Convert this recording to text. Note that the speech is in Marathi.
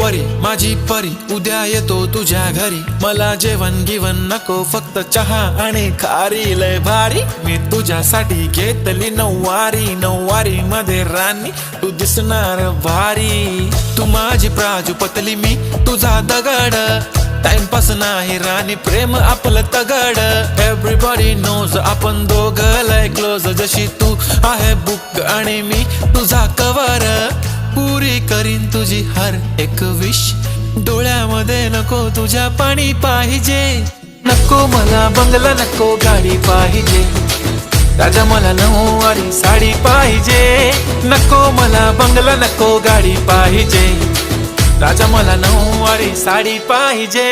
परी माझी परी उद्या येतो तुझ्या घरी, मला जेवण गिवण नको फक्त चहा आणि खारी, लय भारी मी तुझ्यासाठी घेतली नऊवारी, नऊवारी मध्ये राणी तू दिसणार भारी, तू माझी प्राजूपतली मी तुझा दगड, टाइमपास नाही राणी प्रेम आपलं तगड, एव्हरीबॉडी नोज आपण दोघं लय क्लोज, जशी तू आहे बुक आणि मी तुझा कवर, पुरी करीन तुझी हर एक विश, डोळ्यामध्ये नको तुझ्या पाणी पाहिजे, नको मला बंगला नको गाडी पाहिजे, राजा मला नऊवारी साडी पाहिजे, नको मला बंगला नको गाडी पाहिजे, राजा मला नऊवारी साडी पाहिजे।